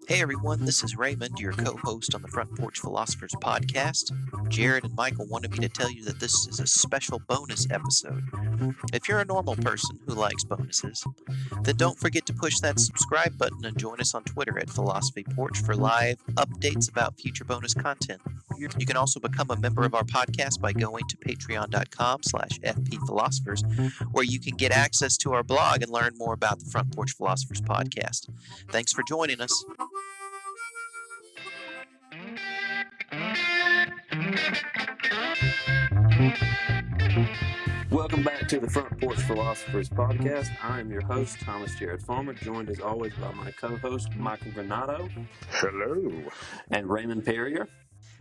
Hey everyone, this is Raymond, your co-host on the Front Porch Philosophers podcast. Jared and Michael wanted me to tell you that this is a special bonus episode. If you're a normal person who likes bonuses, then don't forget to push that subscribe button and join us on Twitter at Philosophy Porch for live updates about future bonus content. You can also become a member of our podcast by going to patreon.com/fpphilosophers, where you can get access to our blog and learn more about the Front Porch Philosophers podcast. Thanks for joining us. Welcome back to the Front Porch Philosophers podcast. I am your host, Thomas Jared Farmer, joined as always by my co-host, Michael Granato. Hello. And Raymond Perrier.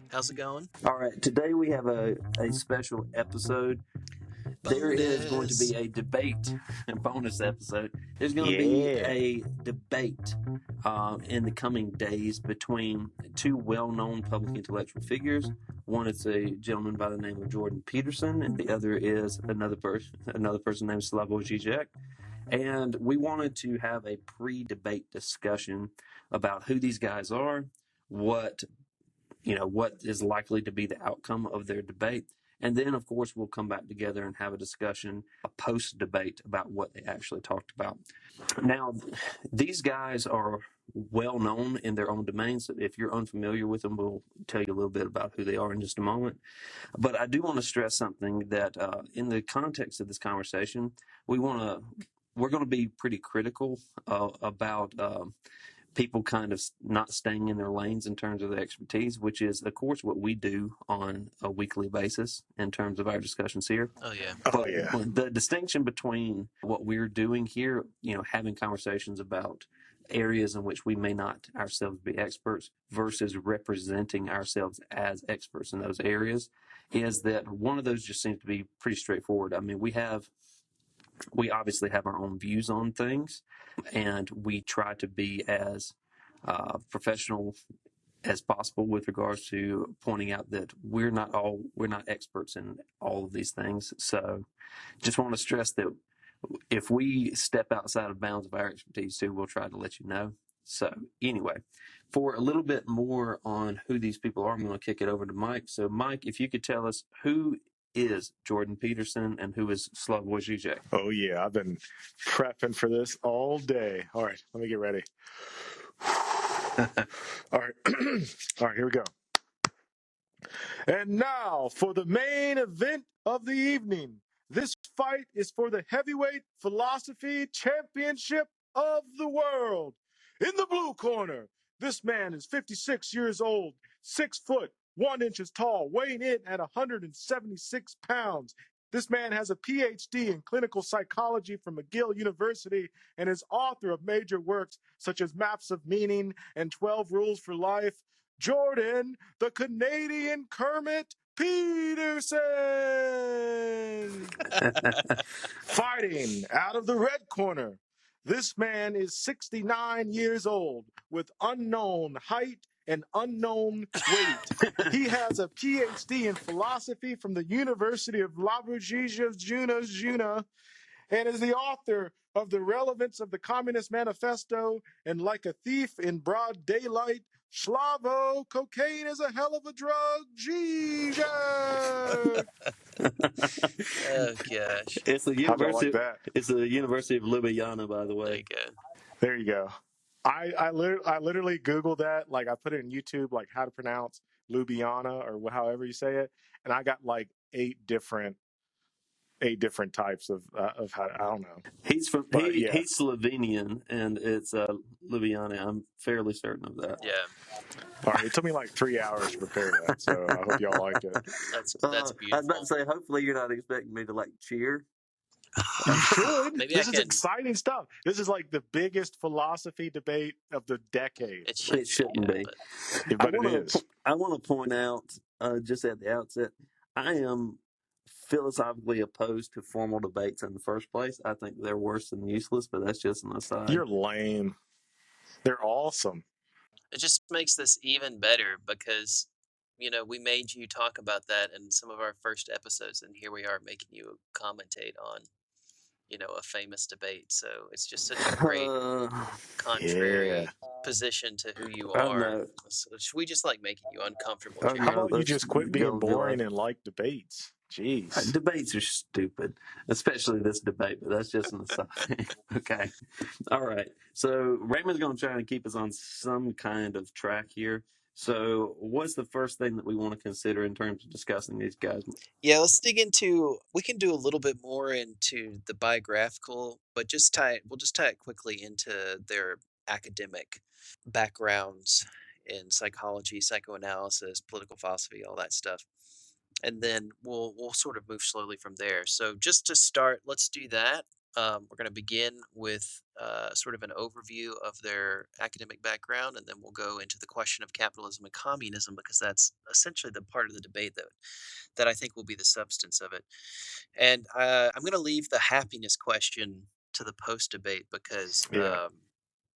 How's it going? All right, today we have a special episode. There is going to be a debate, a bonus episode. There's going to be a debate in the coming days between two well-known public intellectual figures. One is a gentleman by the name of Jordan Peterson, and the other is another person named Slavoj Žižek. And we wanted to have a pre-debate discussion about who these guys are, what is likely to be the outcome of their debate. And then, of course, we'll come back together and have a discussion, a post-debate about what they actually talked about. Now, these guys are well known in their own domains. If you're unfamiliar with them, we'll tell you a little bit about who they are in just a moment. But I do want to stress something that in the context of this conversation, we're going to be pretty critical about people kind of not staying in their lanes in terms of their expertise, which is, of course, what we do on a weekly basis in terms of our discussions here. Oh, yeah. But the distinction between what we're doing here, having conversations about areas in which we may not ourselves be experts versus representing ourselves as experts in those areas, is that one of those just seems to be pretty straightforward. I mean, we obviously have our own views on things, and we try to be as professional as possible with regards to pointing out that we're not experts in all of these things. So just want to stress that if we step outside of bounds of our expertise too, we'll try to let you know. So anyway, for a little bit more on who these people are, I'm going to kick it over to Mike. So Mike, if you could tell us who is Jordan Peterson and who is Slavoj Žižek? Oh, yeah. I've been prepping for this all day. All right, let me get ready. All right. All right, here we go. And now for the main event of the evening. This fight is for the heavyweight philosophy championship of the world. In the blue corner, this man is 56 years old, 6 foot, 1 inch tall, weighing in at 176 pounds. This man has a PhD in clinical psychology from McGill University and is author of major works such as Maps of Meaning and 12 Rules for Life. Jordan, the Canadian Kermit Peterson. Fighting out of the red corner, this man is 69 years old with unknown height and unknown weight. He has a PhD in philosophy from the University of Slavoj and is the author of The Relevance of the Communist Manifesto and Like a Thief in Broad Daylight, Slavo, cocaine is a hell of a drug, Žižek. Oh, gosh. It's the University. It's the University of Ljubljana, by the way. There you go. There you go. I literally Googled that. Like, I put it in YouTube, like how to pronounce Ljubljana or however you say it, and I got like 8 different types of how, I don't know. He's Slovenian, and it's Ljubljana. I'm fairly certain of that. Yeah. All right, it took me like 3 hours to prepare that, so I hope y'all liked it. That's beautiful. I was about to say, hopefully you're not expecting me to like cheer. You should. Maybe this is exciting stuff. This is like the biggest philosophy debate of the decade. It shouldn't be. But it is. I want to point out, just at the outset, I am philosophically opposed to formal debates in the first place. I think they're worse than useless, but that's just an aside. You're lame. They're awesome. It just makes this even better because, we made you talk about that in some of our first episodes, and here we are making you commentate on a famous debate. So it's just such a great contrary position to who you I don't are. know. So should we just like making you uncomfortable, Oh, Jared? How no, about you let's just quit being go boring and like debates? Jeez. Debates are stupid, especially this debate, but that's just an aside. Okay. All right. So Raymond's going to try and keep us on some kind of track here. So what's the first thing that we want to consider in terms of discussing these guys? Yeah, let's dig into. We can do a little bit more into the biographical, but we'll just tie it quickly into their academic backgrounds in psychology, psychoanalysis, political philosophy, all that stuff. And then we'll sort of move slowly from there. So just to start, let's do that. We're going to begin with sort of an overview of their academic background, and then we'll go into the question of capitalism and communism because that's essentially the part of the debate that I think will be the substance of it. And I'm going to leave the happiness question to the post debate because Yeah.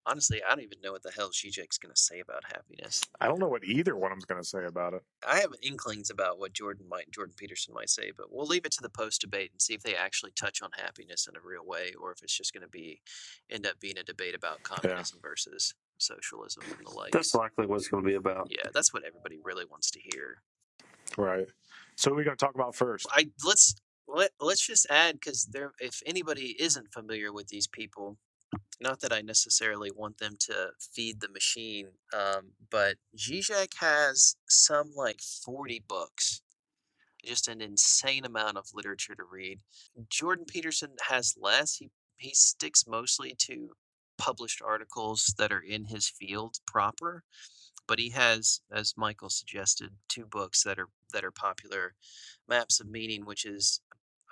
honestly, I don't even know what the hell Žižek's going to say about happiness. I don't know what either one of them's going to say about it. I have inklings about what Jordan Peterson might say, but we'll leave it to the post debate and see if they actually touch on happiness in a real way, or if it's just going to end up being a debate about communism versus socialism and the like. That's likely what it's going to be about. Yeah, that's what everybody really wants to hear. Right. So what are we going to talk about first? Let's just add, because if anybody isn't familiar with these people, not that I necessarily want them to feed the machine, but Žižek has some like 40 books, just an insane amount of literature to read. Jordan Peterson has less. He sticks mostly to published articles that are in his field proper, but he has, as Michael suggested, 2 books that are popular. Maps of Meaning, which is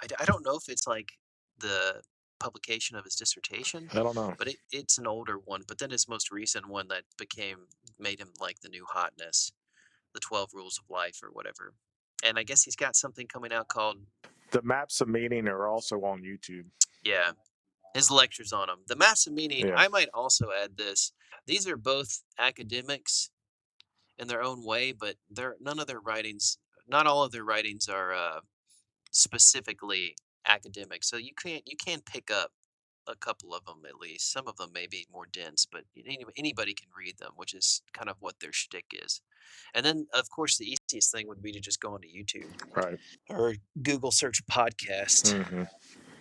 I don't know if it's like the publication of his dissertation, I don't know. but it's an older one. But then his most recent one that made him like the new hotness, the 12 Rules of Life or whatever. And I guess he's got something coming out called The Maps of Meaning are also on YouTube. Yeah, his lectures on them. The Maps of Meaning. Yeah. I might also add this. These are both academics in their own way, but not all of their writings are specifically academic. So you can pick up a couple of them at least. Some of them may be more dense, but anybody can read them, which is kind of what their shtick is. And then, of course, the easiest thing would be to just go onto YouTube, Right, or Google search podcast. Mm-hmm.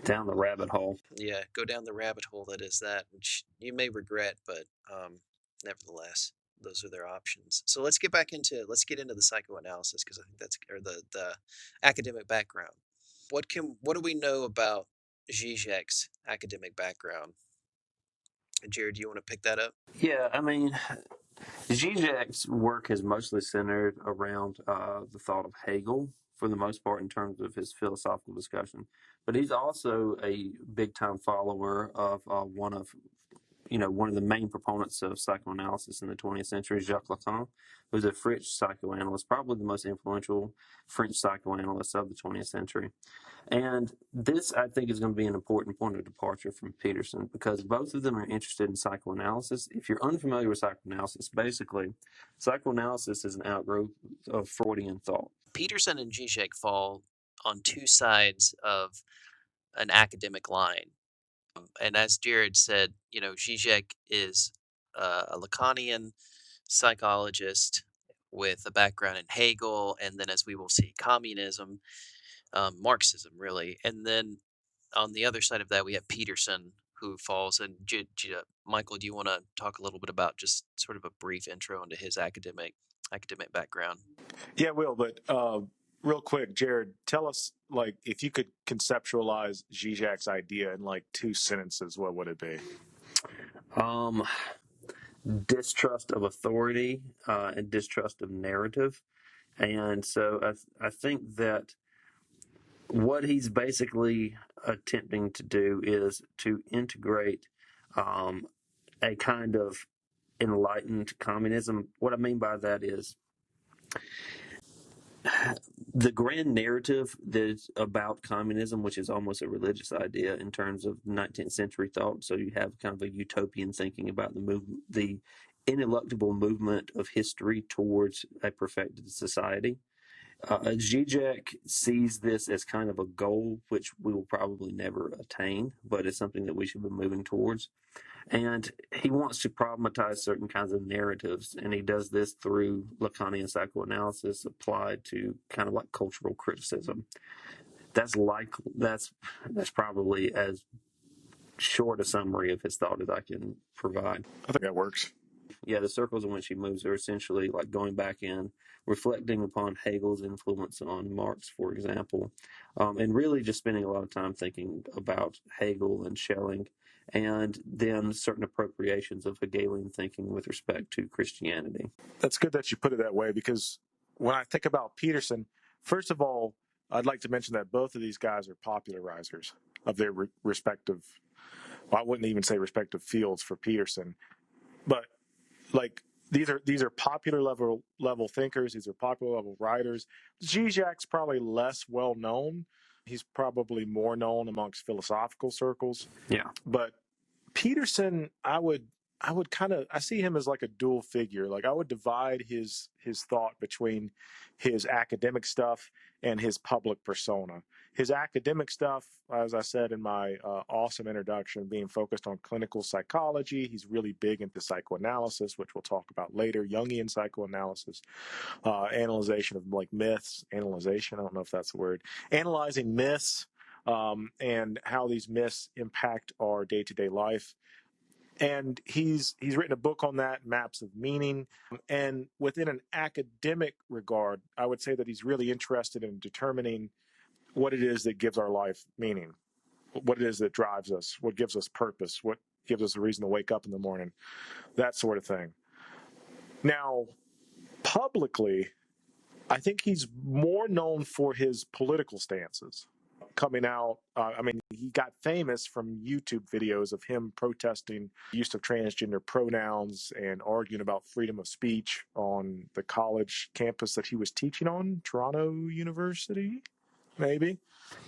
Down the rabbit hole. Yeah, go down the rabbit hole that is that, which you may regret, but nevertheless, those are their options. So let's get into the psychoanalysis, because I think that's, or the academic background. What do we know about Žižek's academic background? Jared, do you want to pick that up? Yeah, I mean, Žižek's work is mostly centered around the thought of Hegel, for the most part, in terms of his philosophical discussion. But he's also a big-time follower of one of the main proponents of psychoanalysis in the 20th century, Jacques Lacan, who's a French psychoanalyst, probably the most influential French psychoanalyst of the 20th century. And this, I think, is going to be an important point of departure from Peterson, because both of them are interested in psychoanalysis. If you're unfamiliar with psychoanalysis, basically, psychoanalysis is an outgrowth of Freudian thought. Peterson and Žižek fall on 2 sides of an academic line. And as Jared said, Žižek is a Lacanian psychologist with a background in Hegel, and then, as we will see, communism, Marxism, really. And then on the other side of that, we have Peterson, who falls. And Michael, do you want to talk a little bit about just sort of a brief intro into his academic background? Yeah, Will, but real quick, Jared, tell us, like, if you could conceptualize Žižek's idea in like 2 sentences, what would it be? Distrust of authority and distrust of narrative. And so I think that what he's basically attempting to do is to integrate a kind of enlightened communism. What I mean by that is the grand narrative that's about communism, which is almost a religious idea in terms of 19th century thought. So you have kind of a utopian thinking about the ineluctable movement of history towards a perfected society. Žižek sees this as kind of a goal, which we will probably never attain, but it's something that we should be moving towards. And he wants to problematize certain kinds of narratives, and he does this through Lacanian psychoanalysis applied to kind of like cultural criticism. That's probably as short a summary of his thought as I can provide. I think that works. Yeah, the circles in which he moves are essentially like going back in, reflecting upon Hegel's influence on Marx, for example, and really just spending a lot of time thinking about Hegel and Schelling, and then certain appropriations of Hegelian thinking with respect to Christianity. That's good that you put it that way, because when I think about Peterson, first of all, I'd like to mention that both of these guys are popularizers of their respective, well, I wouldn't even say respective fields for Peterson, but like these are popular level thinkers. These are popular level writers. Žižek's probably less well known. He's probably more known amongst philosophical circles. Yeah. But Peterson, I see him as like a dual figure. Like I would divide his thought between his academic stuff and his public persona. His academic stuff, as I said in my awesome introduction, being focused on clinical psychology. He's really big into psychoanalysis, which we'll talk about later, Jungian psychoanalysis, analyzation of like myths, I don't know if that's the word, analyzing myths, and how these myths impact our day-to-day life. And he's written a book on that, Maps of Meaning. And within an academic regard, I would say that he's really interested in determining what it is that gives our life meaning, what it is that drives us, what gives us purpose, what gives us a reason to wake up in the morning, that sort of thing. Now, publicly, I think he's more known for his political stances. Coming out, he got famous from YouTube videos of him protesting use of transgender pronouns and arguing about freedom of speech on the college campus that he was teaching on, Toronto University, maybe.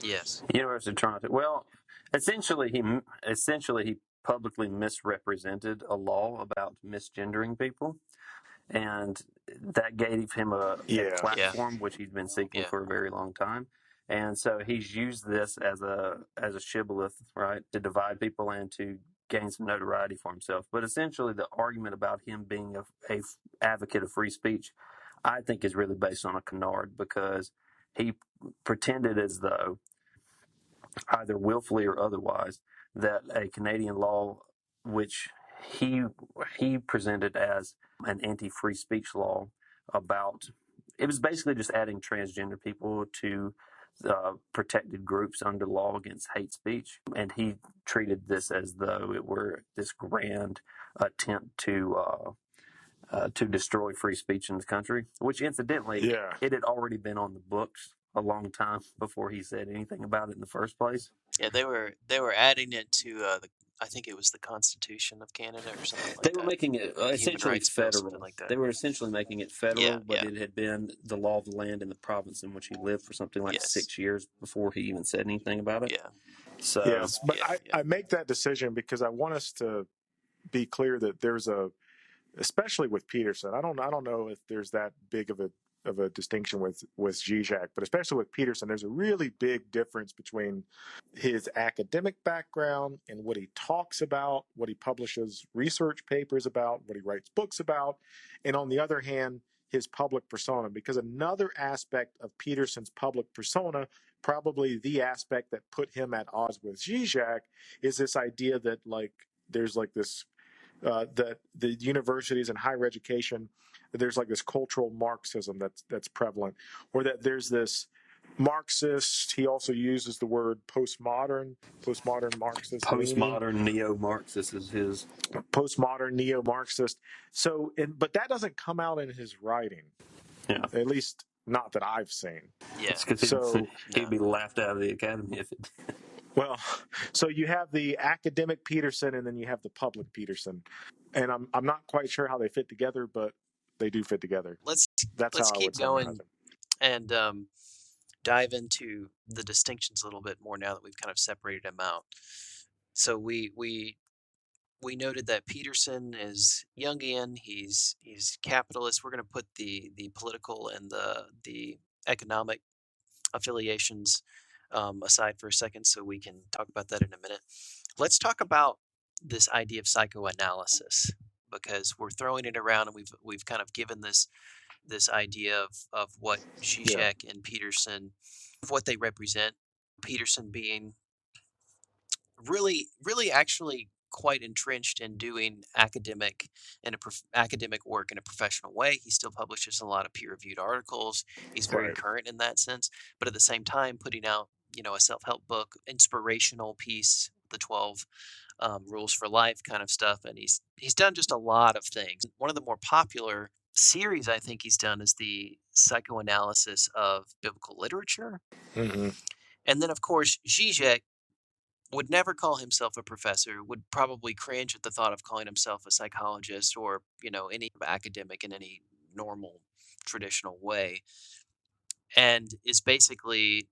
Yes. University of Toronto. Well, essentially he publicly misrepresented a law about misgendering people, and that gave him a platform which he's been seeking for a very long time. And so he's used this as a shibboleth, right, to divide people and to gain some notoriety for himself. But essentially, the argument about him being a advocate of free speech, I think, is really based on a canard, because he pretended as though, either willfully or otherwise, that a Canadian law, which he presented as an anti-free speech law, it was basically just adding transgender people to protected groups under law against hate speech, and he treated this as though it were this grand attempt to destroy free speech in this country, which incidentally, it had already been on the books a long time before he said anything about it in the first place. Yeah, they were adding it to I think it was the Constitution of Canada or something like that. They were making it essentially federal. Like that. They were essentially making it federal, but it had been the law of the land in the province in which he lived for something like 6 years before he even said anything about it. Yeah. So yes, but I make that decision because I want us to be clear that there's especially with Peterson, I don't know if there's that big of a distinction with Žižek, but especially with Peterson, there's a really big difference between his academic background and what he talks about, what he publishes research papers about, what he writes books about, and on the other hand, his public persona. Because another aspect of Peterson's public persona, probably the aspect that put him at odds with Žižek, is this idea that there's this that the universities and higher education, there's this cultural Marxism that's prevalent, or that there's this Marxist. He also uses the word postmodern Marxist. Postmodern Neo-Marxist is his. Postmodern Neo-Marxist. So, but that doesn't come out in his writing. Yeah. At least not that I've seen. Yeah. Because he'd be laughed out of the academy if it did. Well, so you have the academic Peterson, and then you have the public Peterson, and I'm not quite sure how they fit together, but they do fit together. Let's keep going and dive into the distinctions a little bit more now that we've kind of separated them out. So we noted that Peterson is Jungian. He's capitalist. We're going to put the political and the economic affiliations aside for a second, so we can talk about that in a minute. Let's talk about this idea of psychoanalysis, because we're throwing it around, and we've kind of given this idea of what Yeah. Žižek and Peterson, of what they represent. Peterson being really actually quite entrenched in doing academic work in a professional way. He still publishes a lot of peer-reviewed articles. He's very Right. current in that sense, but at the same time putting out, a self-help book, inspirational piece, the 12 rules for life kind of stuff. And he's done just a lot of things. One of the more popular series I think he's done is the psychoanalysis of biblical literature. Mm-hmm. And then, of course, Žižek would never call himself a professor, would probably cringe at the thought of calling himself a psychologist or, any academic in any normal traditional way, and is basically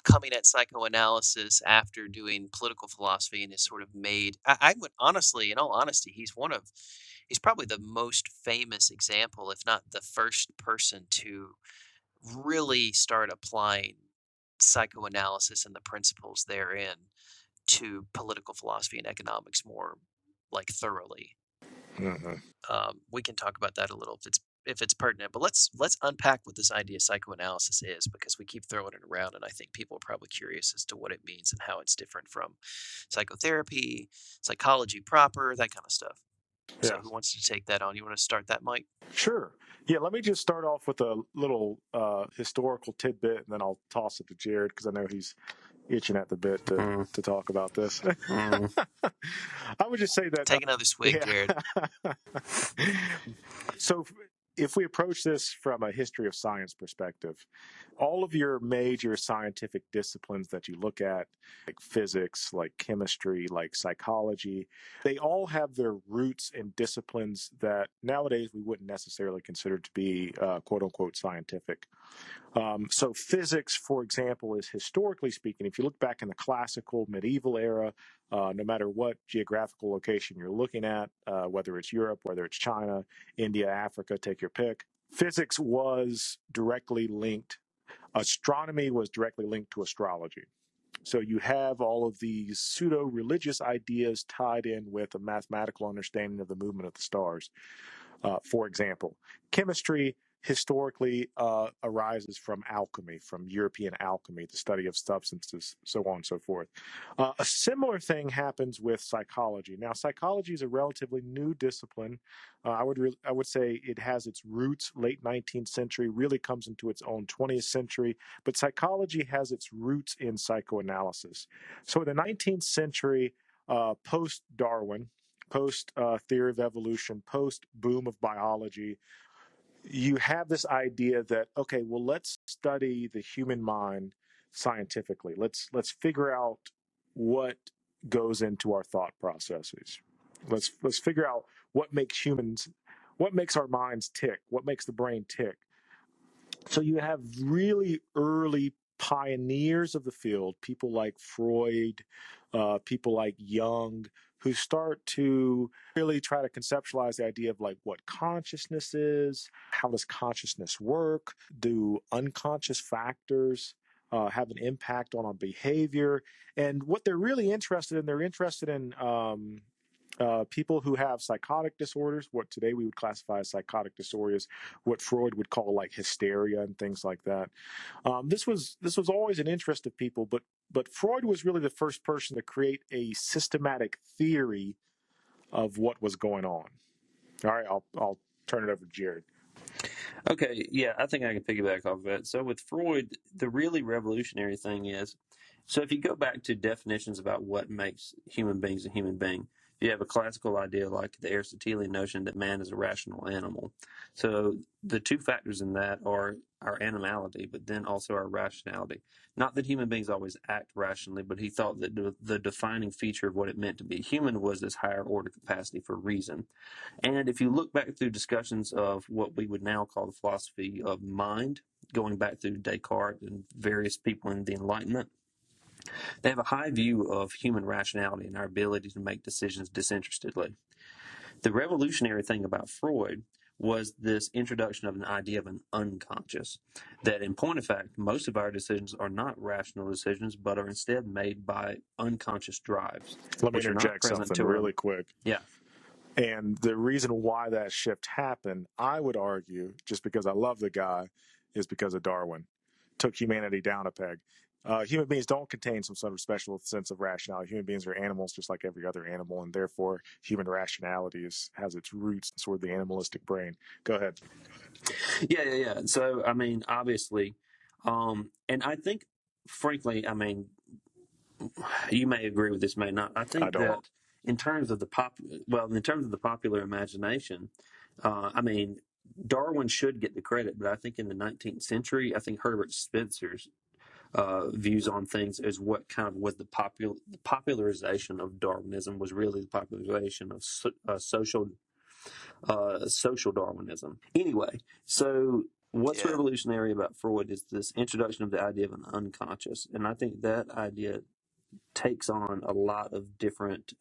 coming at psychoanalysis after doing political philosophy, and is sort of made, I would honestly, in all honesty, he's probably the most famous example, if not the first person to really start applying psychoanalysis and the principles therein to political philosophy and economics more like thoroughly. Mm-hmm. We can talk about that a little if it's pertinent, but let's unpack what this idea of psychoanalysis is, because we keep throwing it around, and I think people are probably curious as to what it means and how it's different from psychotherapy, psychology proper, that kind of stuff. So Yeah. who wants to take that on? You want to start that, Mike? Sure. Yeah, let me just start off with a little historical tidbit, and then I'll toss it to Jared because I know he's itching at the bit to talk about this. I would just say that, Take another swig, Jared. So if we approach this from a history of science perspective, all of your major scientific disciplines that you look at, like physics, like chemistry, like psychology, they all have their roots in disciplines that nowadays we wouldn't necessarily consider to be quote unquote scientific. So physics, for example, is historically speaking, if you look back in the classical medieval era, no matter what geographical location you're looking at, whether it's Europe, whether it's China, India, Africa, take your pick, physics was directly linked. Astronomy was directly linked to astrology. So you have all of these pseudo-religious ideas tied in with a mathematical understanding of the movement of the stars. For example, chemistry historically arises from alchemy, from European alchemy, the study of substances, so on and so forth. A similar thing happens with psychology. Now, psychology is a relatively new discipline. I would say it has its roots late 19th century, really comes into its own 20th century, but psychology has its roots in psychoanalysis. So in the 19th century, post-Darwin, post theory of evolution, post boom of biology, you have this idea that, okay, well, let's study the human mind scientifically. Let's figure out what goes into our thought processes. Let's figure out what makes our minds tick, what makes the brain tick. So you have really early pioneers of the field, people like Freud, people like Jung, who start to really try to conceptualize the idea of like what consciousness is, how does consciousness work, do unconscious factors have an impact on our behavior, and what they're really interested in, people who have psychotic disorders, what today we would classify as psychotic disorders, what Freud would call like hysteria and things like that. This was always an interest of people, but Freud was really the first person to create a systematic theory of what was going on. All right, I'll turn it over to Jared. Okay, yeah, I think I can piggyback off of that. So with Freud, the really revolutionary thing is, so if you go back to definitions about what makes human beings a human being, you have a classical idea like the Aristotelian notion that man is a rational animal. So the two factors in that are our animality, but then also our rationality. Not that human beings always act rationally, but he thought that the defining feature of what it meant to be human was this higher order capacity for reason. And if you look back through discussions of what we would now call the philosophy of mind, going back through Descartes and various people in the Enlightenment, they have a high view of human rationality and our ability to make decisions disinterestedly. The revolutionary thing about Freud was this introduction of an idea of an unconscious, that in point of fact, most of our decisions are not rational decisions, but are instead made by unconscious drives, Let me which are not interject present something to really quick. Yeah. And the reason why that shift happened, I would argue, just because I love the guy, is because of Darwin. Took humanity down a peg. Human beings don't contain some sort of special sense of rationality. Human beings are animals just like every other animal, and therefore human rationality has its roots in sort of the animalistic brain. Go ahead. Yeah. So, I mean, obviously, and I think, frankly, I mean, you may agree with this, may not. I think that in terms of the popular imagination, I mean, Darwin should get the credit, but I think in the 19th century, I think Herbert Spencer's views on things is what kind of was the popularization of Darwinism was really the popularization of social Darwinism. Anyway, so what's revolutionary about Freud is this introduction of the idea of an unconscious, and I think that idea takes on a lot of different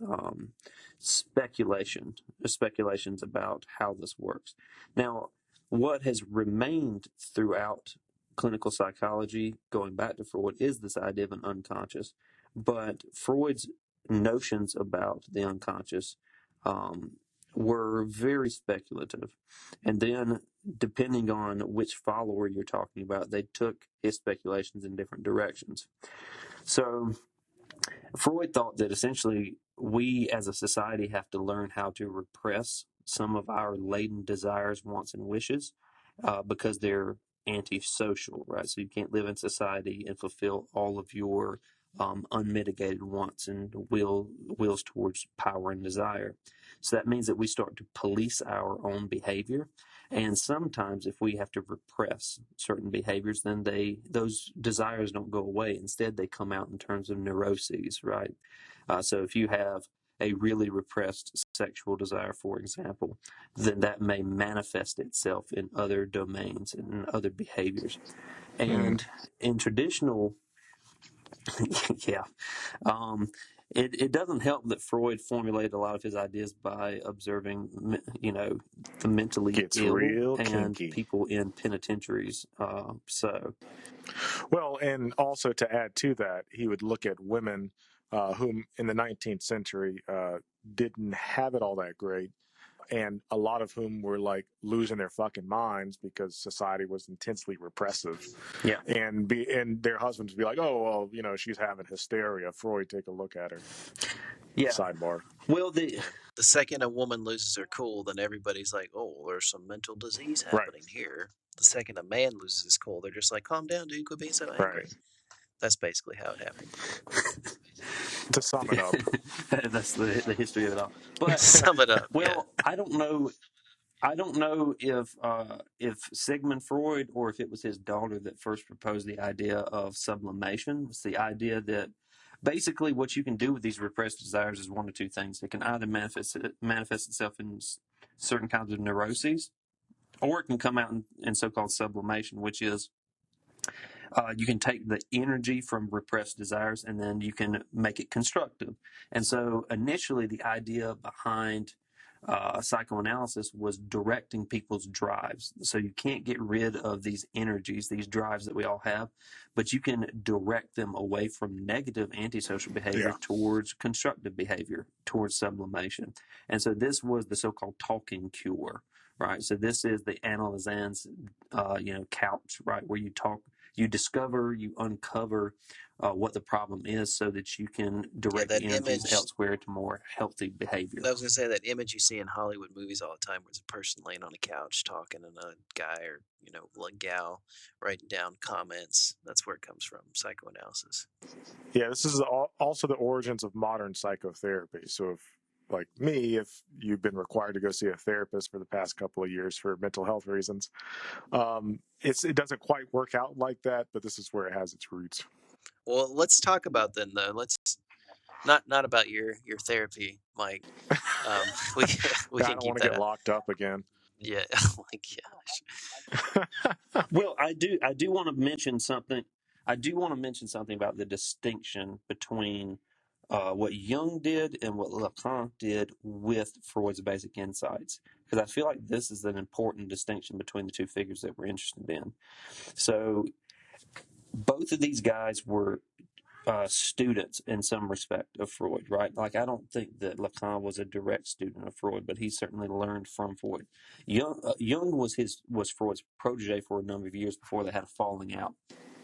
speculations about how this works. Now, what has remained throughout clinical psychology, going back to Freud, is this idea of an unconscious. But Freud's notions about the unconscious were very speculative. And then, depending on which follower you're talking about, they took his speculations in different directions. So, Freud thought that essentially we as a society have to learn how to repress some of our latent desires, wants, and wishes because they're antisocial, right? So you can't live in society and fulfill all of your unmitigated wants and wills towards power and desire. So that means that we start to police our own behavior. And sometimes if we have to repress certain behaviors, then those desires don't go away. Instead, they come out in terms of neuroses, right? So if you have a really repressed sexual desire, for example, then that may manifest itself in other domains and in other behaviors. And in traditional, it doesn't help that Freud formulated a lot of his ideas by observing, the mentally ill and people in penitentiaries. Well, and also to add to that, he would look at women whom in the 19th century didn't have it all that great, and a lot of whom were like losing their fucking minds because society was intensely repressive. Yeah. And their husbands would be like, oh, well, she's having hysteria. Freud, take a look at her. Yeah. Sidebar. Well, the second a woman loses her cool, then everybody's like, oh, there's some mental disease happening here. The second a man loses his cool, they're just like, calm down, dude, quit being so angry. Right. That's basically how it happened. To sum it up. That's the history of it all. But sum it up. Well, yeah. I don't know if Sigmund Freud or if it was his daughter that first proposed the idea of sublimation. It's the idea that basically what you can do with these repressed desires is one of two things. It can either manifest itself in certain kinds of neuroses, or it can come out in so-called sublimation, which is you can take the energy from repressed desires and then you can make it constructive. And so initially the idea behind psychoanalysis was directing people's drives. So you can't get rid of these energies, these drives that we all have, but you can direct them away from negative antisocial behavior towards constructive behavior, towards sublimation. And so this was the so-called talking cure, right? So this is the analysan's, couch, right, where you talk. You discover, you uncover what the problem is so that you can direct energies elsewhere to more healthy behavior. I was going to say that image you see in Hollywood movies all the time where it's a person laying on a couch talking and a guy or, a gal writing down comments. That's where it comes from, psychoanalysis. Yeah, this is also the origins of modern psychotherapy. So if you've been required to go see a therapist for the past couple of years for mental health reasons, it doesn't quite work out like that, but this is where it has its roots. Well, let's talk about then, though. Let's not about your therapy, Mike. We I don't want to get locked up again. Yeah, oh my gosh. Well, I do want to mention something. I do want to mention something about the distinction between what Jung did and what Lacan did with Freud's basic insights. because I feel like this is an important distinction between the two figures that we're interested in. So both of these guys were students in some respect of Freud, right? Like, I don't think that Lacan was a direct student of Freud, but he certainly learned from Freud. Jung was Freud's protege for a number of years before they had a falling out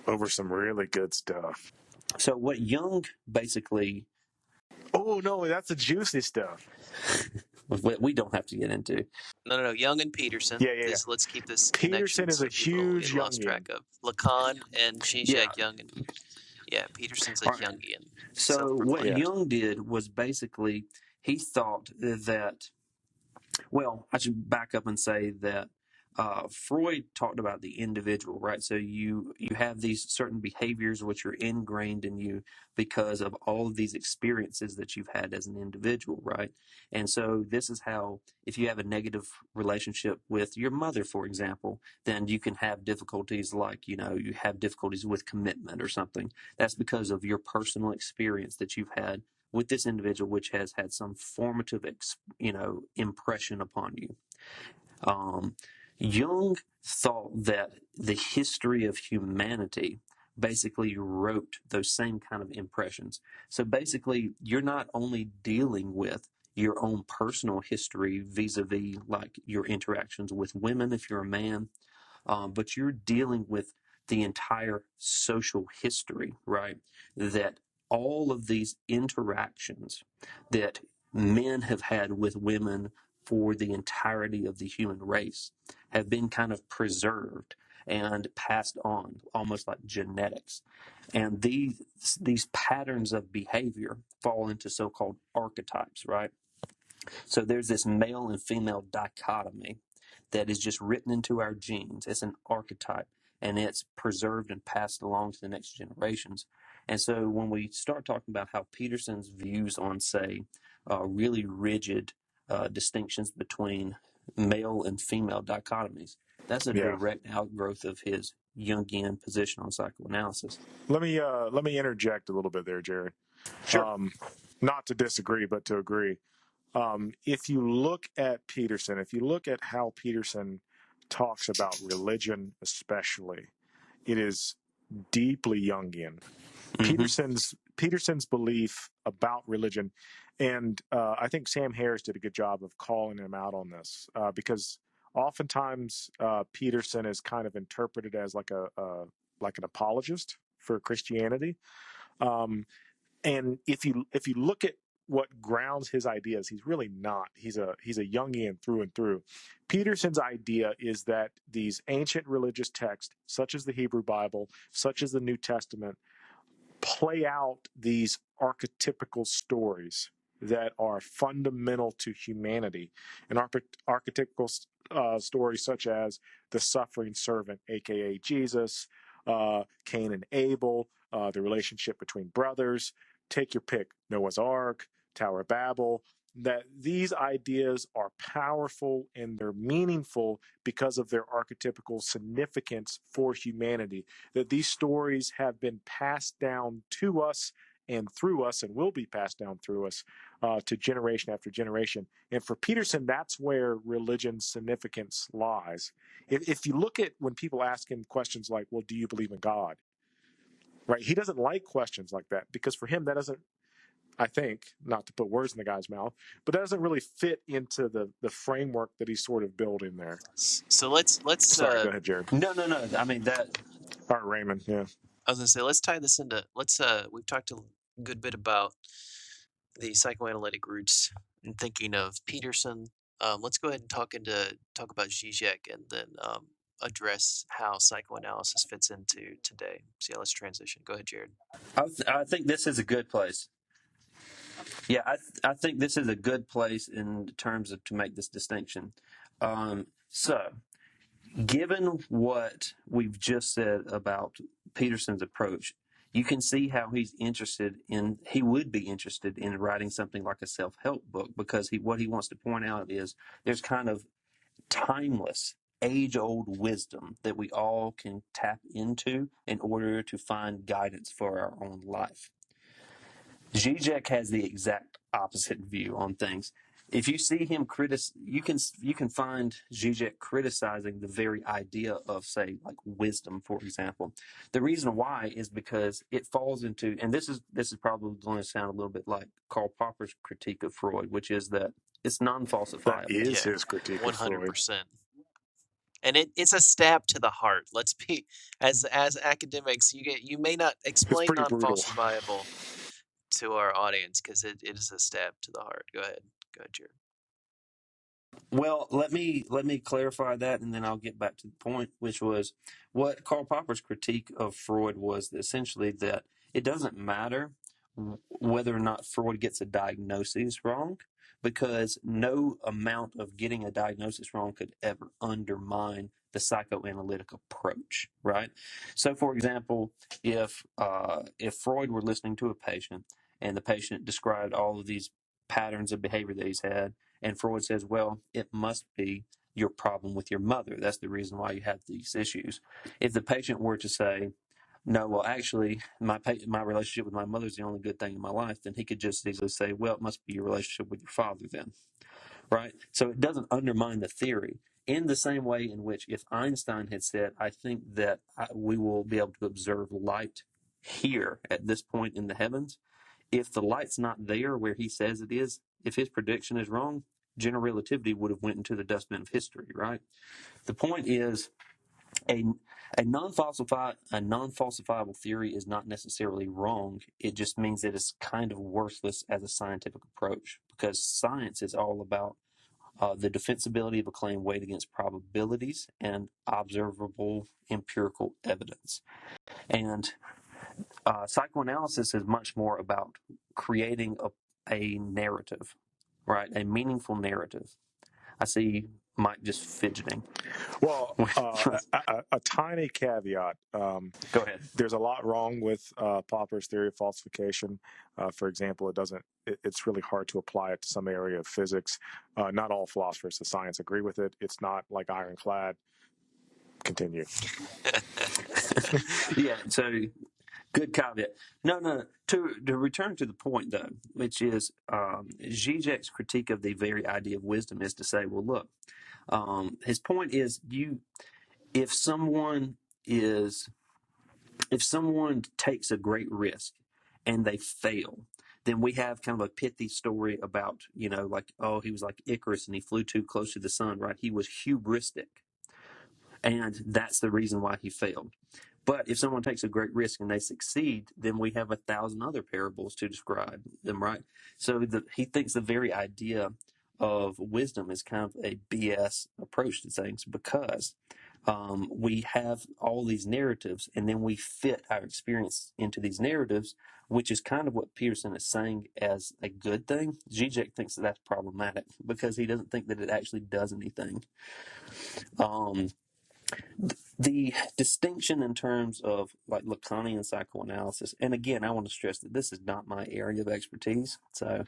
over some really good stuff. So what Jung basically... Oh, no, that's the juicy stuff. we don't have to get into. No. Jung and Peterson. Yeah. Let's keep this Peterson connection is so a people huge get lost Jungian. track of. Lacan and Žižek, Jung, and Peterson's a Jungian. So what Jung did was basically, he thought that, well, I should back up and say that Freud talked about the individual, right? So you have these certain behaviors which are ingrained in you because of all of these experiences that you've had as an individual, right? And so this is how, if you have a negative relationship with your mother, for example, then you can have difficulties like, you have difficulties with commitment or something. That's because of your personal experience that you've had with this individual, which has had some formative, impression upon you. Jung thought that the history of humanity basically wrote those same kind of impressions. So basically, you're not only dealing with your own personal history vis-a-vis like your interactions with women if you're a man, but you're dealing with the entire social history, right? That all of these interactions that men have had with women for the entirety of the human race have been kind of preserved and passed on, almost like genetics. And these patterns of behavior fall into so-called archetypes, right? So there's this male and female dichotomy that is just written into our genes. It's an archetype, and it's preserved and passed along to the next generations. And so when we start talking about how Peterson's views on, say, really rigid distinctions between male and female dichotomies, that's a direct outgrowth of his Jungian position on psychoanalysis. Let me interject a little bit there, Jared. Sure. Not to disagree, but to agree. If you look at Peterson, if you look at how Peterson talks about religion, especially, it is deeply Jungian. Mm-hmm. Peterson's belief about religion, and I think Sam Harris did a good job of calling him out on this because oftentimes Peterson is kind of interpreted as like an apologist for Christianity. And if you look at what grounds his ideas, he's really not. He's a Jungian through and through. Peterson's idea is that these ancient religious texts, such as the Hebrew Bible, such as the New Testament, play out these archetypical stories that are fundamental to humanity. And archetypical stories such as the suffering servant, aka Jesus, Cain and Abel, the relationship between brothers, take your pick, Noah's Ark, Tower of Babel, that these ideas are powerful and they're meaningful because of their archetypical significance for humanity, that these stories have been passed down to us and through us and will be passed down through us to generation after generation. And for Peterson, that's where religion's significance lies. If you look at when people ask him questions like, well, do you believe in God? Right? He doesn't like questions like that because for him, that doesn't, I think, not to put words in the guy's mouth, but that doesn't really fit into the framework that he's sort of building there. So let's. Sorry, go ahead, Jared. No. I mean that. All right, Raymond. Yeah. I was gonna say let's tie this into. We've talked a good bit about the psychoanalytic roots and thinking of Peterson. Let's go ahead and talk about Žižek and then address how psychoanalysis fits into today. So let's transition. Go ahead, Jared. I think this is a good place. Yeah, I think this is a good place in terms of to make this distinction. So, given what we've just said about Peterson's approach, you can see how he would be interested in writing something like a self-help book, because what he wants to point out is there's kind of timeless, age-old wisdom that we all can tap into in order to find guidance for our own life. Žižek has the exact opposite view on things. if you see him you can find Žižek criticizing the very idea of, say, like wisdom, for example. The reason why is because it falls into, and this is probably going to sound a little bit like Karl Popper's critique of Freud, which is that it's That non-falsifiable. is his critique of Freud. 100%. And it's a stab to the heart. Let's be as academics, you may not explain pretty brutal. non-falsifiable to our audience because it is a stab to the heart. Go ahead, Jared. Well, let me clarify that, and then I'll get back to the point, which was what Karl Popper's critique of Freud was essentially that it doesn't matter whether or not Freud gets a diagnosis wrong, because no amount of getting a diagnosis wrong could ever undermine the psychoanalytic approach, right? So, for example, if Freud were listening to a patient and the patient described all of these patterns of behavior that he's had, and Freud says, well, it must be your problem with your mother. That's the reason why you have these issues. If the patient were to say, no, well, actually, my relationship with my mother is the only good thing in my life, then he could just easily say, well, it must be your relationship with your father then, right? So it doesn't undermine the theory. In the same way in which if Einstein had said, I think that we will be able to observe light here at this point in the heavens, if the light's not there where he says it is, if his prediction is wrong, general relativity would have went into the dustbin of history, right? The point is, a non-falsifiable theory is not necessarily wrong. It just means that it's kind of worthless as a scientific approach, because science is all about the defensibility of a claim weighed against probabilities and observable empirical evidence. And psychoanalysis is much more about creating a narrative, right? A meaningful narrative. I see Mike just fidgeting. Well, a tiny caveat. Go ahead. There's a lot wrong with Popper's theory of falsification. For example, it's really hard to apply it to some area of physics. Not all philosophers of science agree with it. It's not like ironclad. Continue. Yeah, so good caveat. No. To return to the point, though, which is Žižek's critique of the very idea of wisdom is to say, well, look, his point is if someone takes a great risk and they fail, then we have kind of a pithy story about, like, oh, he was like Icarus and he flew too close to the sun, right? He was hubristic. And that's the reason why he failed. But if someone takes a great risk and they succeed, then we have 1,000 other parables to describe them, right? So he thinks the very idea of wisdom is kind of a BS approach to things, because we have all these narratives and then we fit our experience into these narratives, which is kind of what Peterson is saying as a good thing. Žižek thinks that's problematic because he doesn't think that it actually does anything. The distinction in terms of like Lacanian psychoanalysis, and again, I want to stress that this is not my area of expertise. So,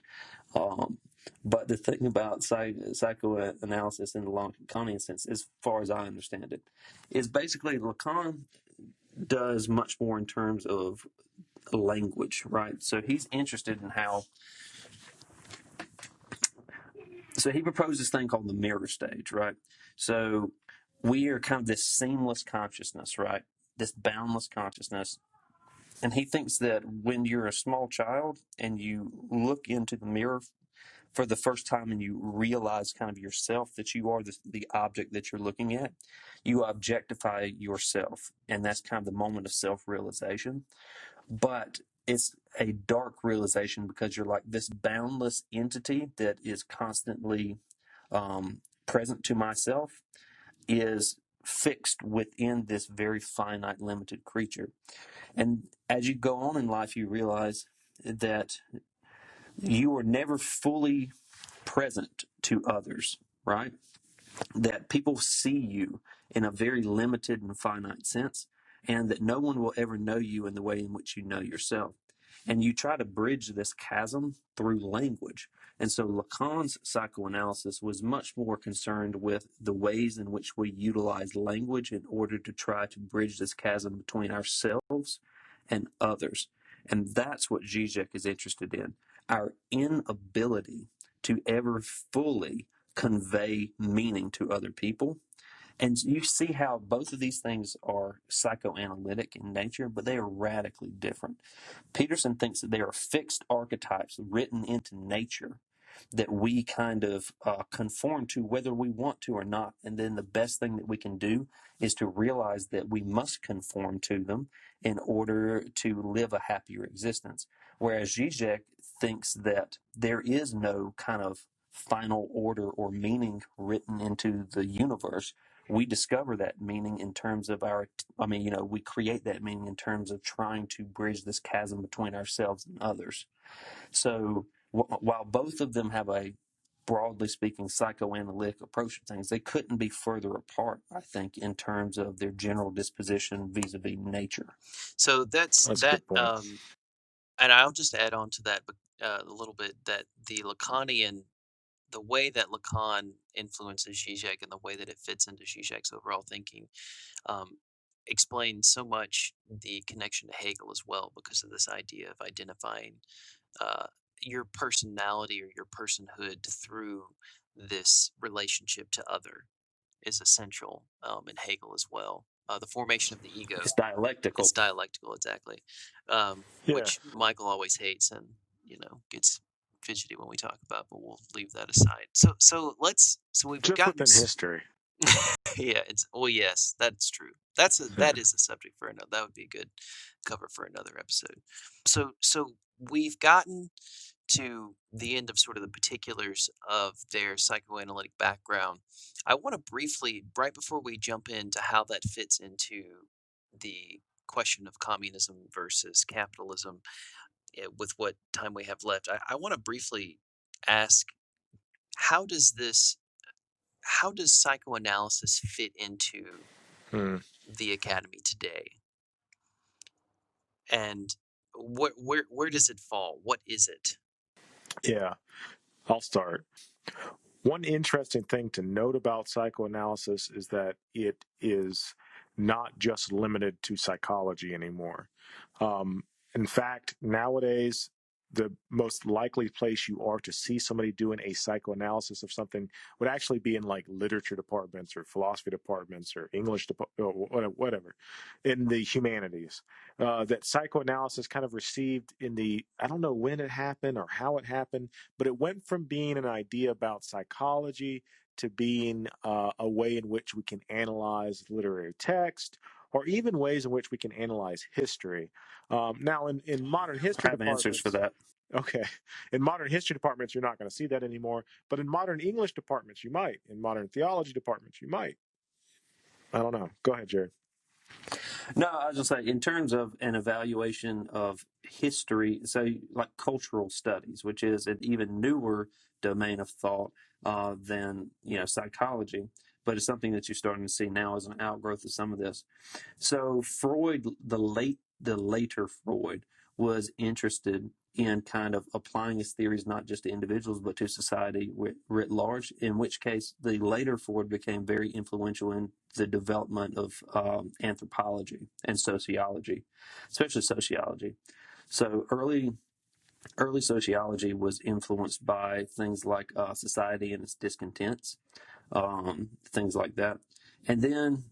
but the thing about psychoanalysis in the Lacanian sense, as far as I understand it, is basically Lacan does much more in terms of language, right? So he's interested in how. So he proposed this thing called the mirror stage, right? So we are kind of this seamless consciousness, right? This boundless consciousness. And he thinks that when you're a small child and you look into the mirror for the first time and you realize kind of yourself, that you are the object that you're looking at, you objectify yourself. And that's kind of the moment of self-realization. But it's a dark realization because you're like this boundless entity that is constantly present to myself, is fixed within this very finite, limited creature. And as you go on in life, you realize that you are never fully present to others, right? That people see you in a very limited and finite sense, and that no one will ever know you in the way in which you know yourself. And you try to bridge this chasm through language. And so Lacan's psychoanalysis was much more concerned with the ways in which we utilize language in order to try to bridge this chasm between ourselves and others. And that's what Žižek is interested in. Our inability to ever fully convey meaning to other people. And you see how both of these things are psychoanalytic in nature, but they are radically different. Peterson thinks that they are fixed archetypes written into nature that we kind of conform to whether we want to or not. And then the best thing that we can do is to realize that we must conform to them in order to live a happier existence. Whereas Žižek thinks that there is no kind of final order or meaning written into the universe. We discover that meaning in terms of we create that meaning in terms of trying to bridge this chasm between ourselves and others. So while both of them have a, broadly speaking, psychoanalytic approach to things, they couldn't be further apart, I think, in terms of their general disposition vis-a-vis nature. So that's a that. good point. And I'll just add on to that a little bit that the Lacanian, the way that Lacan influences Žižek and the way that it fits into Žižek's overall thinking, explains so much the connection to Hegel as well, because of this idea of identifying your personality or your personhood through this relationship to other is essential in Hegel as well. The formation of the ego. It's dialectical. It's dialectical, exactly. Which Michael always hates and gets fidgety when we talk about, but we'll leave that aside. So we've Just gotten within history. yeah, yes, that's true. That is a subject for another. That would be a good cover for another episode. So we've gotten to the end of sort of the particulars of their psychoanalytic background. I want to briefly, right before we jump into how that fits into the question of communism versus capitalism, with what time we have left, I want to briefly ask, how does psychoanalysis fit into the academy today? And where does it fall? What is it? Yeah, I'll start. One interesting thing to note about psychoanalysis is that it is not just limited to psychology anymore. In fact, nowadays, the most likely place you are to see somebody doing a psychoanalysis of something would actually be in like literature departments or philosophy departments or English or whatever, in the humanities. That psychoanalysis kind of received I don't know when it happened or how it happened, but it went from being an idea about psychology to being a way in which we can analyze literary text, or even ways in which we can analyze history. Now, in modern history I have answers for that. Okay. In modern history departments, you're not going to see that anymore. But in modern English departments, you might. In modern theology departments, you might. I don't know. Go ahead, Jared. No, I was just saying, in terms of an evaluation of history, so like cultural studies, which is an even newer domain of thought than psychology, but it's something that you're starting to see now as an outgrowth of some of this. So Freud, the later Freud, was interested in kind of applying his theories not just to individuals but to society writ large, in which case the later Freud became very influential in the development of anthropology and sociology, especially sociology. So early sociology was influenced by things like society and its discontents, things like that. And then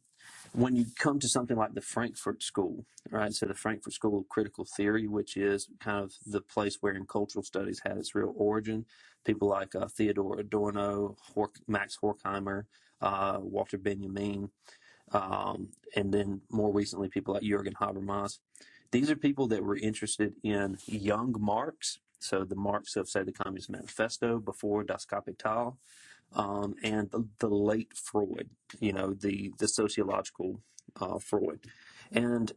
when you come to something like the Frankfurt School, right? So the Frankfurt School of Critical Theory, which is kind of the place where in cultural studies had its real origin, people like Theodor Adorno, Max Horkheimer, Walter Benjamin, and then more recently people like Jürgen Habermas. These are people that were interested in young Marx, so the Marx of, say, the Communist Manifesto before Das Kapital, and the late Freud, the sociological Freud. And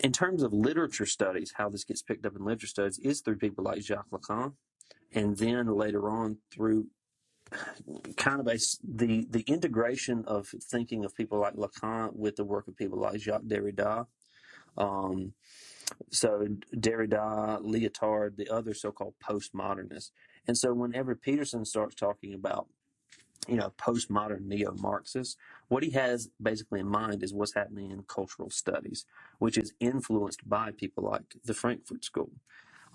in terms of literature studies, how this gets picked up in literature studies is through people like Jacques Lacan, and then later on through kind of the integration of thinking of people like Lacan with the work of people like Jacques Derrida. So Derrida, Lyotard, the other so-called postmodernists. And so whenever Peterson starts talking about postmodern neo-Marxists, what he has basically in mind is what's happening in cultural studies, which is influenced by people like the Frankfurt School.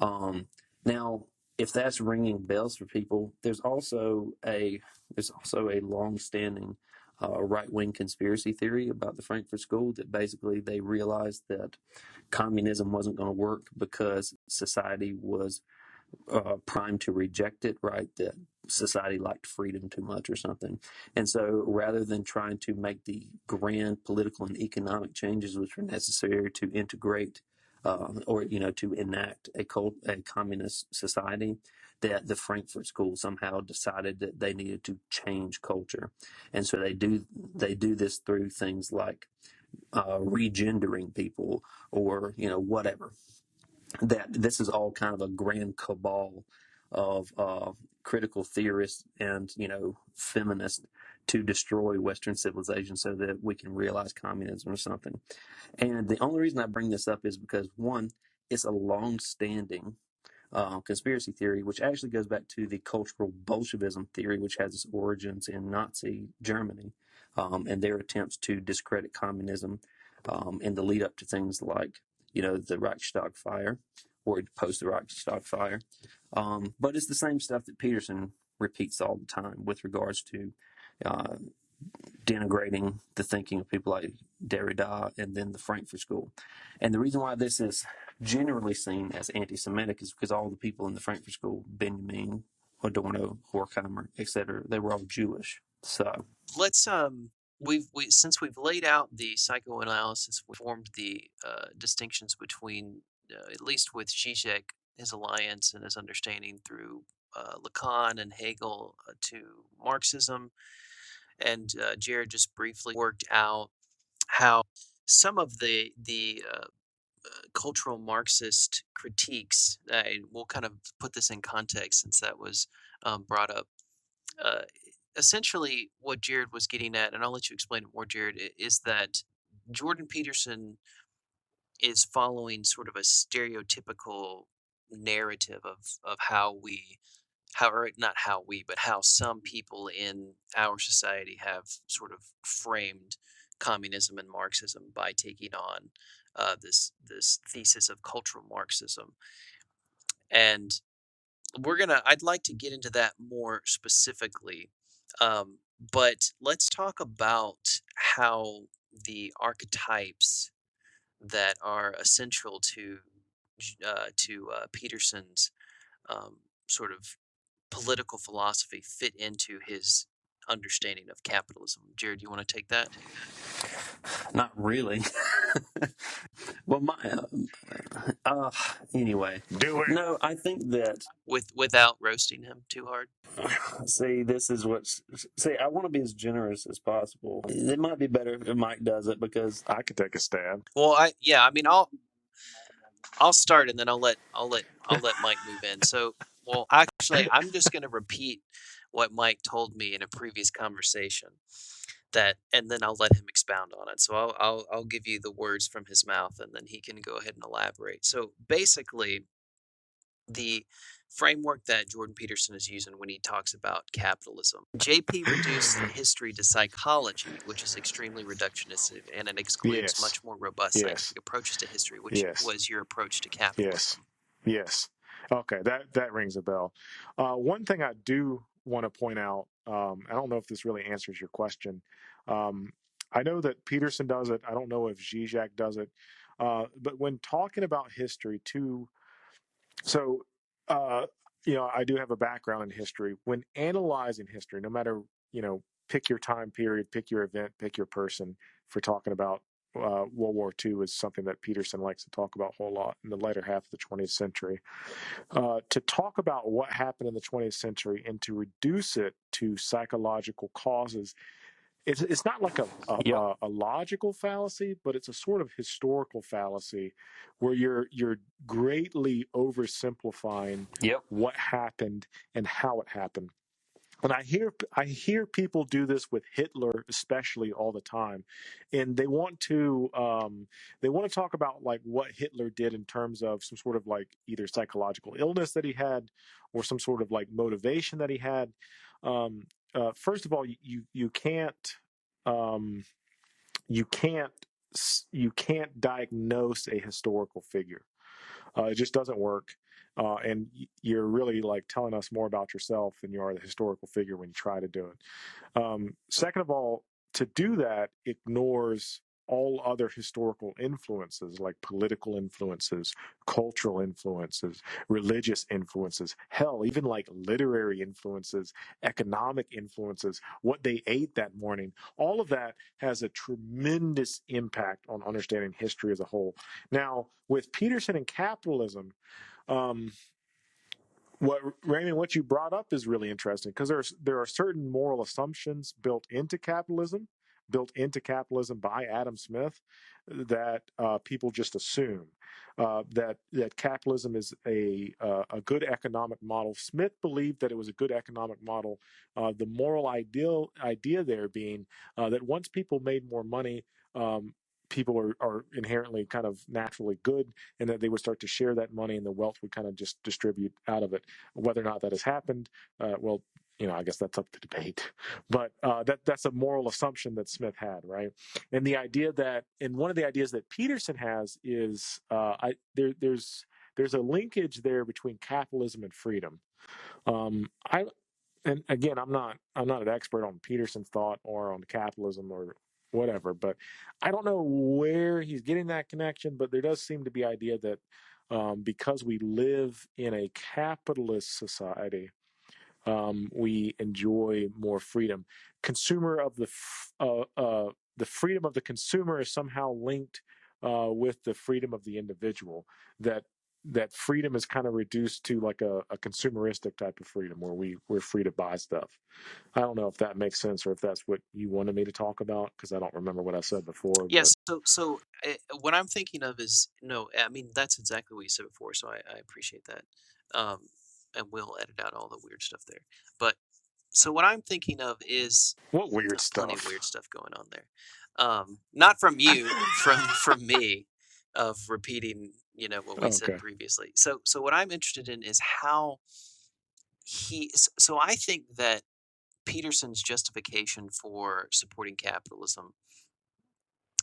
Now, if that's ringing bells for people, there's also a long-standing right-wing conspiracy theory about the Frankfurt School that basically they realized that communism wasn't going to work because society was primed to reject it, right? That society liked freedom too much or something. And so rather than trying to make the grand political and economic changes which were necessary to integrate to enact a communist society, that the Frankfurt School somehow decided that they needed to change culture. And so they do this through things like regendering people or, whatever. That this is all kind of a grand cabal of critical theorists and feminists to destroy Western civilization so that we can realize communism or something. And the only reason I bring this up is because, one, it's a long-standing conspiracy theory, which actually goes back to the cultural Bolshevism theory, which has its origins in Nazi Germany and their attempts to discredit communism in the lead up to things like, the Reichstag fire or post the Reichstag fire. But it's the same stuff that Peterson repeats all the time with regards to denigrating the thinking of people like Derrida and then the Frankfurt School. And the reason why this is generally seen as anti-Semitic is because all the people in the Frankfurt School, Benjamin, Adorno, Horkheimer, etc., they were all Jewish. So let's since we've laid out the psychoanalysis, we formed the distinctions between at least with Žižek, his alliance and his understanding through Lacan and Hegel to Marxism, and Jared just briefly worked out how some of the cultural Marxist critiques, we'll kind of put this in context since that was brought up. Essentially, what Jared was getting at, and I'll let you explain it more, Jared, is that Jordan Peterson is following sort of a stereotypical narrative of how some people in our society have sort of framed communism and Marxism by taking on this thesis of cultural Marxism. And I'd like to get into that more specifically, but let's talk about how the archetypes that are essential to Peterson's sort of political philosophy fit into his understanding of capitalism. Jared, you want to take that? not really. Well, anyway. Do it. No, I think that Without roasting him too hard. see, I want to be as generous as possible. It might be better if Mike does it because I could take a stab. Well, I'll start and then I'll let Mike move in. So, well, actually, I'm just going to repeat what Mike told me in a previous conversation. And then I'll let him expound on it. So I'll give you the words from his mouth, and then he can go ahead and elaborate. So basically, the framework that Jordan Peterson is using when he talks about capitalism, JP reduced history to psychology, which is extremely reductionistic, and it excludes Yes. much more robust Yes. scientific approaches to history, which Yes. was your approach to capitalism. Yes. Okay, that rings a bell. One thing I do want to point out, I don't know if this really answers your question. I know that Peterson does it. I don't know if Žižek does it. But when talking about history too, so I do have a background in history. When analyzing history, no matter, pick your time period, pick your event, pick your person, for talking about World War II is something that Peterson likes to talk about a whole lot in the later half of the 20th century. To talk about what happened in the 20th century and to reduce it to psychological causes, it's not like a logical fallacy, but it's a sort of historical fallacy where you're greatly oversimplifying what happened and how it happened. And I hear people do this with Hitler, especially, all the time, and they want to talk about like what Hitler did in terms of some sort of like either psychological illness that he had or some sort of like motivation that he had. First of all, you can't you can't diagnose a historical figure. It just doesn't work. And you're really like telling us more about yourself than you are the historical figure when you try to do it. Second of all, to do that ignores all other historical influences like political influences, cultural influences, religious influences, hell, even like literary influences, economic influences, what they ate that morning. All of that has a tremendous impact on understanding history as a whole. Now, with Peterson and capitalism, um, what you brought up is really interesting because there are certain moral assumptions built into capitalism by Adam Smith, that people just assume that capitalism is a good economic model. Smith believed that it was a good economic model. The moral idea there being that once people made more money, people are inherently kind of naturally good, and that they would start to share that money and the wealth would kind of just distribute out of it. Whether or not that has happened, well, I guess that's up to debate. But that's a moral assumption that Smith had, right? And one of the ideas that Peterson has is there's a linkage there between capitalism and freedom. I and again, I'm not an expert on Peterson's thought or on capitalism or whatever, but I don't know where he's getting that connection. But there does seem to be idea that because we live in a capitalist society, we enjoy more freedom. Consumer of the freedom of the consumer is somehow linked with the freedom of the individual. That freedom is kind of reduced to like a consumeristic type of freedom where we're free to buy stuff. I don't know if that makes sense or if that's what you wanted me to talk about because I don't remember what I said before. But Yes. What I'm thinking of is no. I mean, that's exactly what you said before. So I appreciate that. Um, and we'll edit out all the weird stuff there. But so what I'm thinking of is what weird plenty of stuff? weird stuff going on there. Not from you, from me, of repeating what we said Okay. previously. So what I'm interested in is how so I think that Peterson's justification for supporting capitalism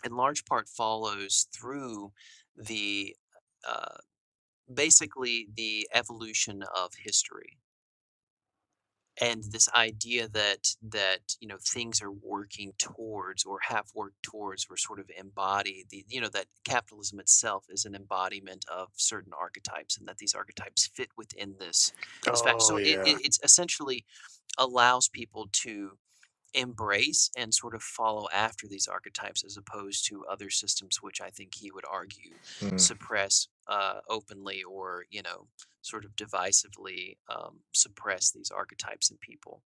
in large part follows through the uh, basically the evolution of history and this idea that things are working towards or have worked towards or sort of embody that capitalism itself is an embodiment of certain archetypes and that these archetypes fit within this fact. Oh So yeah. it's essentially allows people to embrace and sort of follow after these archetypes as opposed to other systems which I think he would argue Mm, suppress openly or sort of divisively suppress these archetypes in people.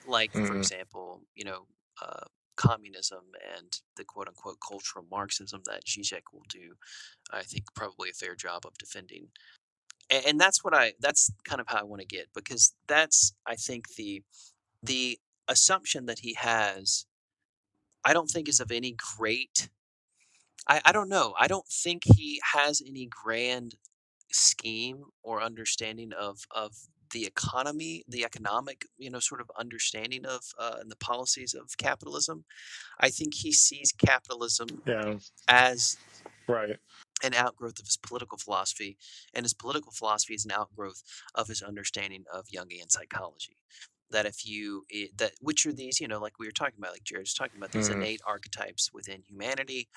Like for mm, example, communism and the quote unquote cultural Marxism that Žižek will do, I think probably a fair job of defending. And that's kind of how I want to get because that's I think the assumption that he has, I don't think is of any great. I don't know. I don't think he has any grand scheme or understanding of the economy, the economic, sort of understanding of and the policies of capitalism. I think he sees capitalism yeah. as Right. an outgrowth of his political philosophy, and his political philosophy is an outgrowth of his understanding of Jungian psychology. That that which are these, like we were talking about, like Jared was talking about, these Mm, innate archetypes within humanity,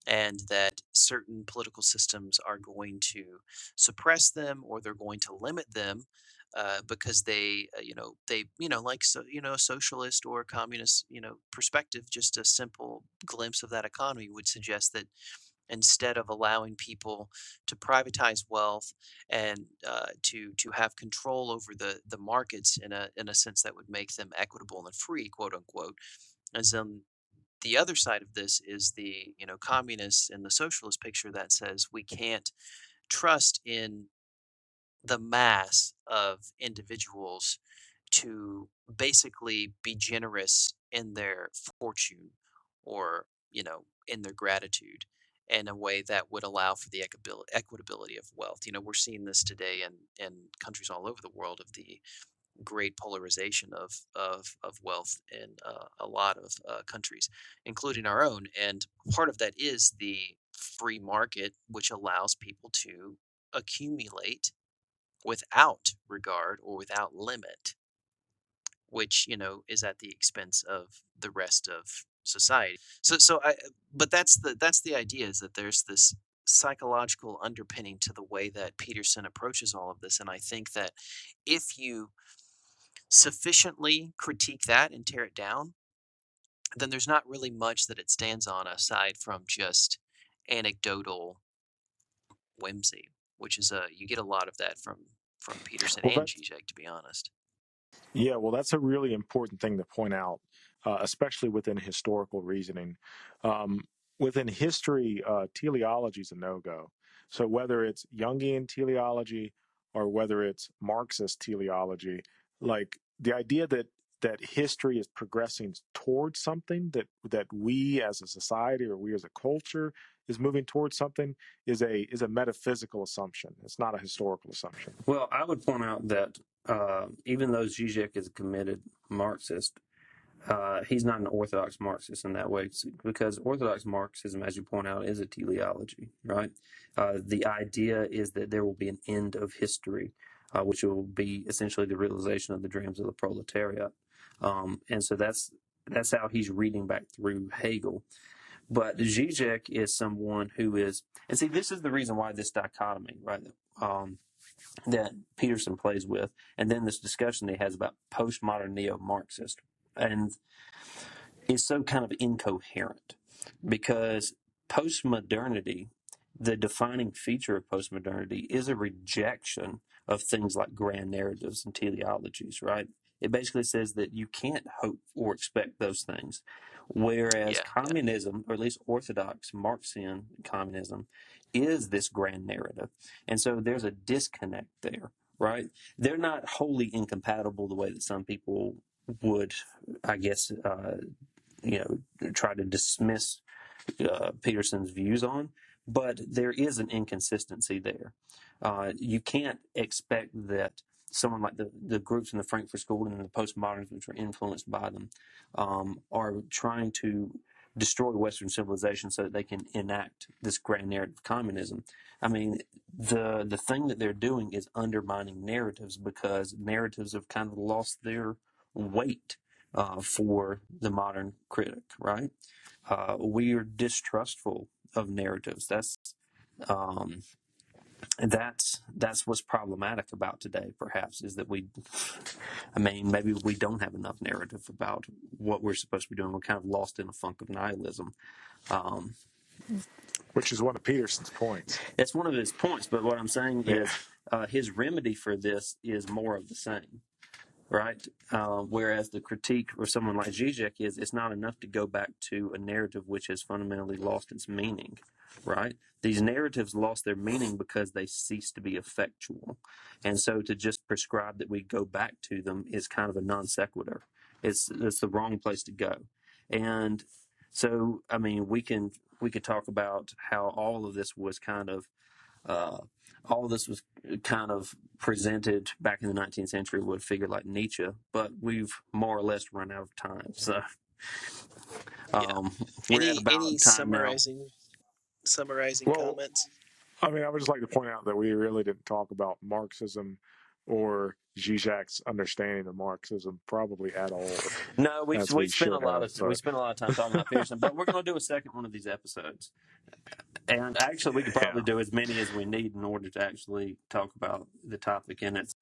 and that certain political systems are going to suppress them or they're going to limit them because like a socialist or a communist perspective, just a simple glimpse of that economy would suggest that instead of allowing people to privatize wealth and to have control over the markets in a sense that would make them equitable and free, quote unquote, as the other side of this is the communist and the socialist picture that says we can't trust in the mass of individuals to basically be generous in their fortune or in their gratitude in a way that would allow for the equitability of wealth. We're seeing this today in countries all over the world of the great polarization of wealth in a lot of countries, including our own. And part of that is the free market, which allows people to accumulate without regard or without limit, which is at the expense of the rest of society. But that's the idea, is that there's this psychological underpinning to the way that Peterson approaches all of this, and I think that if you sufficiently critique that and tear it down, then there's not really much that it stands on aside from just anecdotal whimsy, which is you get a lot of that from Peterson Well, and that's Žižek, to be honest. Yeah, well, that's a really important thing to point out, especially within historical reasoning. Um, Within history, teleology is a no-go. So whether it's Jungian teleology or whether it's Marxist teleology, like the idea that history is progressing towards something, that we as a society or we as a culture is moving towards something, is a metaphysical assumption. It's not a historical assumption. Well, I would point out that even though Žižek is a committed Marxist, he's not an orthodox Marxist in that way, because orthodox Marxism, as you point out, is a teleology, right? The idea is that there will be an end of history, which will be essentially the realization of the dreams of the proletariat. And so that's how he's reading back through Hegel. But Žižek is someone who is, and see, this is the reason why this dichotomy, right, that Peterson plays with, and then this discussion that he has about postmodern neo-Marxist, and is so kind of incoherent, because postmodernity, the defining feature of postmodernity, is a rejection of things like grand narratives and teleologies, right? It basically says that you can't hope or expect those things. Whereas communism, or at least orthodox Marxian communism, is this grand narrative. And so there's a disconnect there, right? They're not wholly incompatible the way that some people would, I guess, try to dismiss Peterson's views on, but there is an inconsistency there. You can't expect that someone like the groups in the Frankfurt School and the postmoderns, which are influenced by them, are trying to destroy Western civilization so that they can enact this grand narrative of communism. I mean, the thing that they're doing is undermining narratives, because narratives have kind of lost their weight for the modern critic, right? We are distrustful of narratives. That's what's problematic about today, perhaps, is that maybe we don't have enough narrative about what we're supposed to be doing. We're kind of lost in a funk of nihilism. Which is one of Peterson's points. It's one of his points, but what I'm saying is his remedy for this is more of the same. Right? Whereas the critique of someone like Žižek is, it's not enough to go back to a narrative which has fundamentally lost its meaning, right? These narratives lost their meaning because they ceased to be effectual. And so to just prescribe that we go back to them is kind of a non sequitur. It's the wrong place to go. And so, I mean, we could talk about how all of this was kind of presented back in the 19th century with a figure like Nietzsche, but we've more or less run out of time. So we're at about any time now. summarizing comments? I mean, I would just like to point out that we really didn't talk about Marxism or Žižek's understanding of Marxism probably at all. No, we spent a lot of time talking about Peterson, but we're going to do a second one of these episodes. And actually, we could probably do as many as we need in order to actually talk about the topic in it.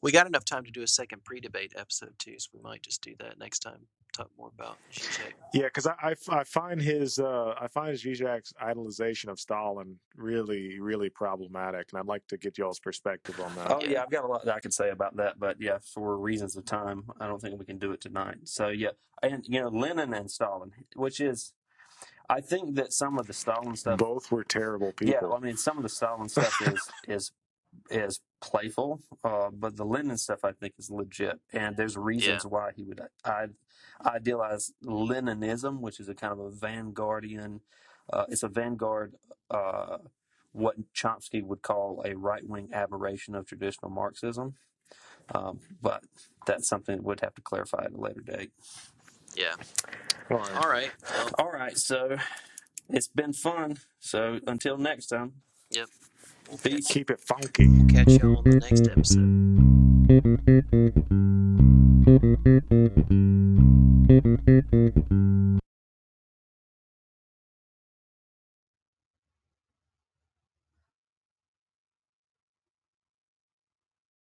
We got enough time to do a second pre-debate episode too, so we might just do that next time. Talk more about Žižek. Yeah, because I find his Žižek's idolization of Stalin really, really problematic, and I'd like to get y'all's perspective on that. Oh yeah, I've got a lot that I could say about that, but yeah, for reasons of time, I don't think we can do it tonight. So yeah, and Lenin and Stalin, which is, I think that some of the Stalin stuff, both were terrible people. Yeah, I mean, some of the Stalin stuff is playful, but the Lenin stuff I think is legit, and there's reasons why he would idealize Leninism, which is a kind of a vanguardian. It's a vanguard, what Chomsky would call a right-wing aberration of traditional Marxism. But that's something we'd have to clarify at a later date. Yeah. All right. All right. Well, All right, so it's been fun. So until next time, yep. We'll peace. Keep it funky. catch y'all on the next episode.